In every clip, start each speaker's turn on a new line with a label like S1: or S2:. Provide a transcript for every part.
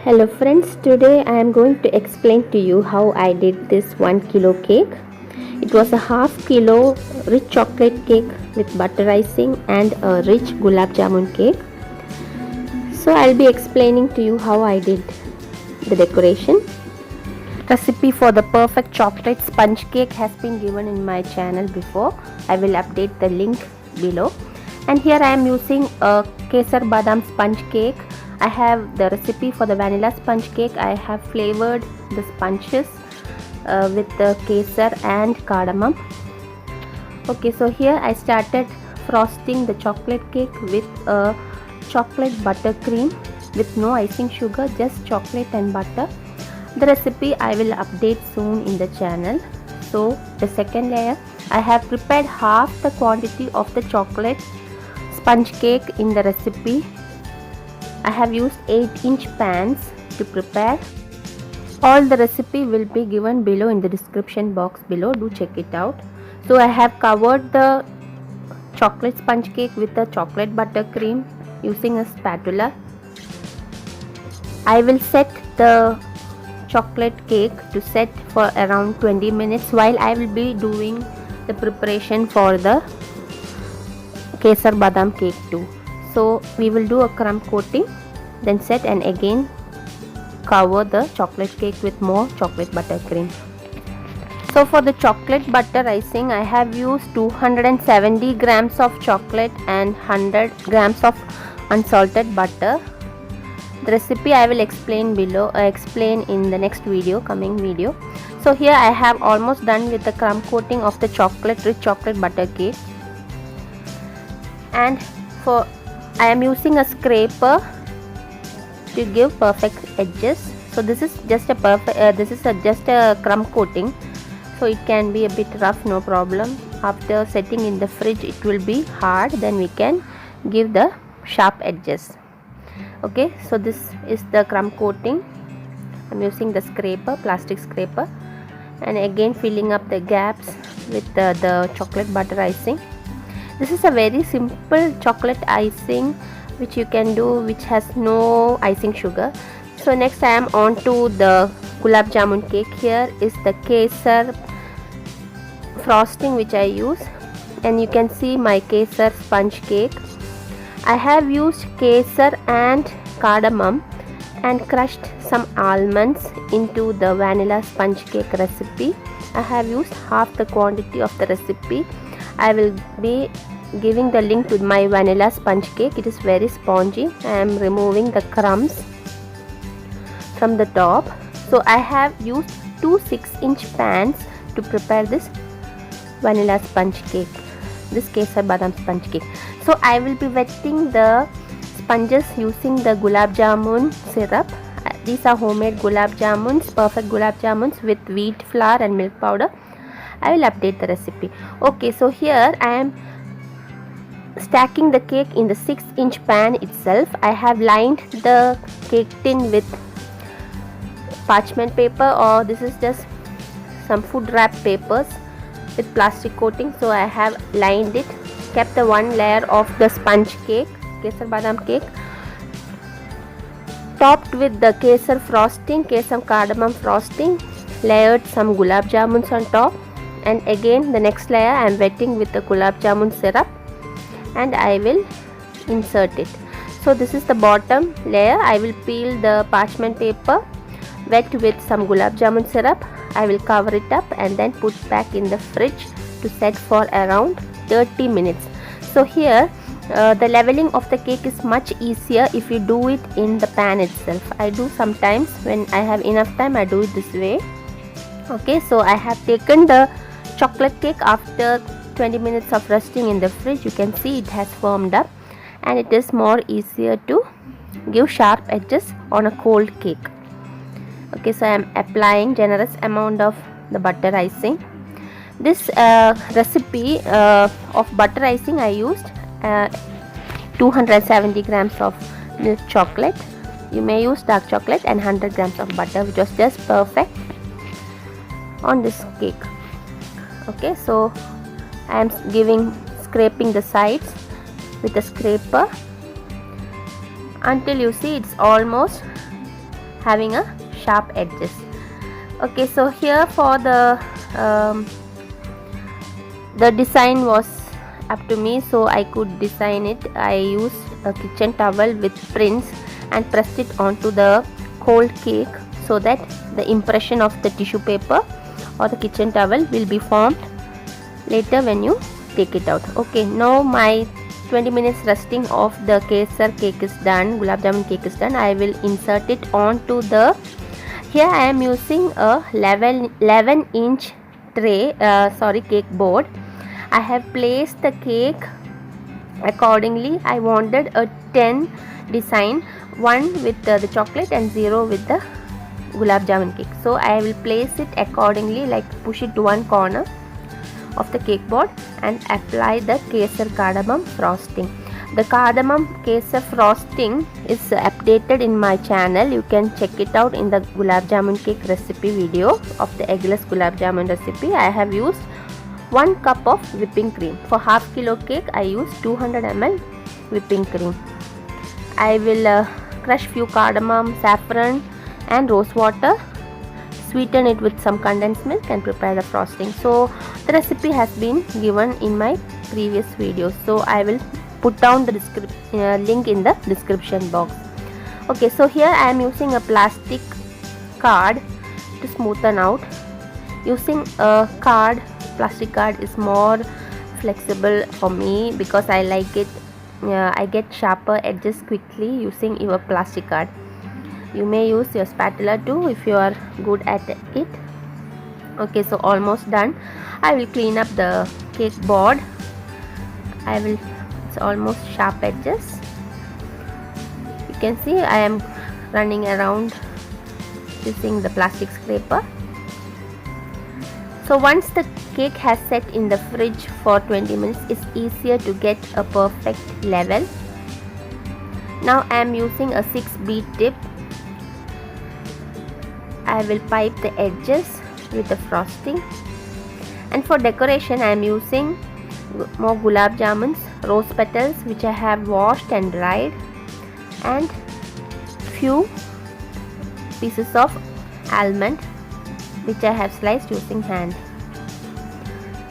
S1: Hello friends, today I am going to explain to you how I did this 1 kilo cake. It was a half kilo rich chocolate cake with butter icing and a rich gulab jamun cake. So I'll be explaining to you how I did the decoration. Recipe for the perfect chocolate sponge cake has been given in my channel before. I will update the link below. And here I am using a Kesar Badam sponge cake. I have the recipe for the vanilla sponge cake. I have flavored the sponges with the kesar and cardamom. Okay, so here I started frosting the chocolate cake with a chocolate buttercream with no icing sugar, just chocolate and butter. The recipe I will update soon in the channel. So the second layer, I have prepared half the quantity of the chocolate sponge cake in the recipe. I have used 8-inch pans to prepare. All the recipe will be given below in the description box below. Do check it out. So I have covered the chocolate sponge cake with the chocolate buttercream using a spatula. I will set the chocolate cake to set for around 20 minutes while I will be doing the preparation for the Kesar Badam cake too. So we will do a crumb coating, then set and again cover the chocolate cake with more chocolate buttercream. So for the chocolate butter icing, I have used 270 grams of chocolate and 100 grams of unsalted butter. The recipe I will explain below, explain in the next video, coming video. So here I have almost done with the crumb coating of the rich chocolate butter cake. And I am using a scraper to give perfect edges. So this is just a just a crumb coating, so it can be a bit rough, no problem. After setting in the fridge it will be hard, then we can give the sharp edges. Okay, so this is the crumb coating. I'm using the scraper, plastic scraper, and again filling up the gaps with the chocolate butter icing. This is a very simple chocolate icing which you can do, which has no icing sugar. So next I am on to the gulab jamun cake. Here is the kesar frosting which I use, and you can see my kesar sponge cake. I have used kesar and cardamom and crushed some almonds into the vanilla sponge cake recipe. I have used half the quantity of the recipe. I will be giving the link to my vanilla sponge cake. It is very spongy. I am removing the crumbs from the top. So I have used 2 6-inch pans to prepare this vanilla sponge cake, this Kesar Badam sponge cake. So I will be wetting the sponges using the gulab jamun syrup. These are homemade gulab jamuns, perfect gulab jamuns with wheat flour and milk powder. I will update the recipe. Okay, so here I am stacking the cake in the 6-inch pan itself. I have lined the cake tin with parchment paper, or this is just some food wrap papers with plastic coating. So I have lined it, kept the one layer of the sponge cake, Kesar Badam cake, topped with the kesar frosting, kesar cardamom frosting, layered some gulab jamuns on top, and again the next layer I am wetting with the gulab jamun syrup, and I will insert it. So this is the bottom layer. I will peel the parchment paper, wet with some gulab jamun syrup. I will cover it up and then put back in the fridge to set for around 30 minutes. So here the leveling of the cake is much easier if you do it in the pan itself. I do sometimes when I have enough time, I do it this way. Okay, so I have taken the chocolate cake after 20 minutes of resting in the fridge. You can see it has firmed up, and it is more easier to give sharp edges on a cold cake. Okay, so I am applying generous amount of the butter icing. This recipe of butter icing, I used 270 grams of milk chocolate. You may use dark chocolate and 100 grams of butter, which was just perfect on this cake. Okay, so I am scraping the sides with a scraper. until you see it's almost having a sharp edges. Okay, so here for the design was up to me, so I could design it. I used a kitchen towel with prints and pressed it onto the cold cake so that the impression of the tissue paper or the kitchen towel will be formed later when you take it out. Okay, now my 20 minutes resting of the kesar cake is done, gulab jamun cake is done. I will insert it onto the, here I am using a 11-inch tray, cake board. I have placed the cake accordingly. I wanted a 10 design, 1 with the chocolate and 0 with the gulab jamun cake. So I will place it accordingly, like push it to one corner of the cake board and apply the kesar cardamom frosting. The cardamom kesar frosting is updated in my channel. You can check it out in the gulab jamun cake recipe video of the eggless gulab jamun recipe. I have used 1 cup of whipping cream. For half kilo cake I use 200 ml whipping cream. I will crush few cardamom, saffron and rose water, sweeten it with some condensed milk and prepare the frosting. So the recipe has been given in my previous video, so I will put down the link in the description box. Okay, so here I am using a plastic card to smoothen out. Using a plastic card is more flexible for me because I like it. I get sharper edges quickly using your plastic card. You may use your spatula too if you are good at it. Okay, so almost done. I will clean up the cake board. It's almost sharp edges. You can see I am running around using the plastic scraper. So once the cake has set in the fridge for 20 minutes, it's easier to get a perfect level. Now I am using a 6-bead tip. I will pipe the edges with the frosting, and for decoration I am using more gulab jamuns, rose petals which I have washed and dried, and few pieces of almond which I have sliced using hand.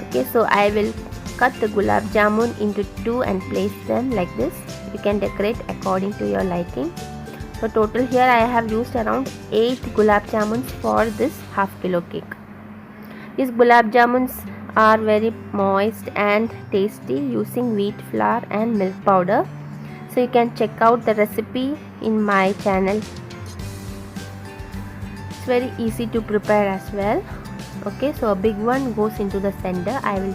S1: Okay, so I will cut the gulab jamun into 2 and place them like this. You can decorate according to your liking. So total here I have used around 8 gulab jamuns for this half kilo cake. These gulab jamuns are very moist and tasty using wheat flour and milk powder. So you can check out the recipe in my channel. It's very easy to prepare as well. Okay, so a big one goes into the center. I will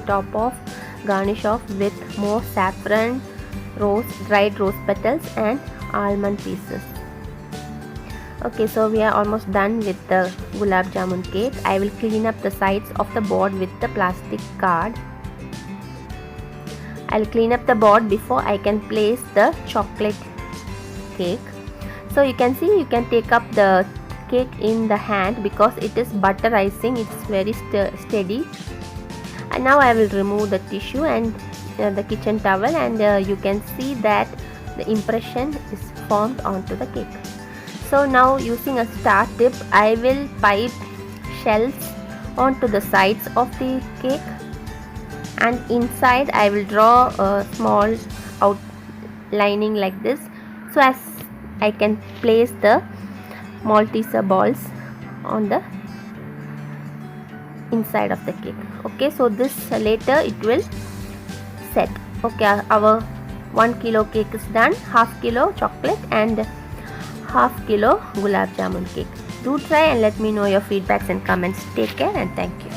S1: garnish off with more saffron, dried rose petals and almond pieces. Okay, so we are almost done with the gulab jamun cake. I will clean up the sides of the board with the plastic card. I'll clean up the board before I can place the chocolate cake. So you can see, you can take up the cake in the hand because it is butter icing. It's very steady. And now I will remove the tissue and the kitchen towel, and you can see that the impression is formed onto the cake. So now using a star tip, I will pipe shells onto the sides of the cake, and inside I will draw a small outlining like this, so as I can place the Malteser balls on the inside of the cake. Okay, so this later it will set. Okay, our 1 kilo cake is done. Half kilo chocolate and half kilo gulab jamun cake. Do try and let me know your feedbacks and comments. Take care and thank you.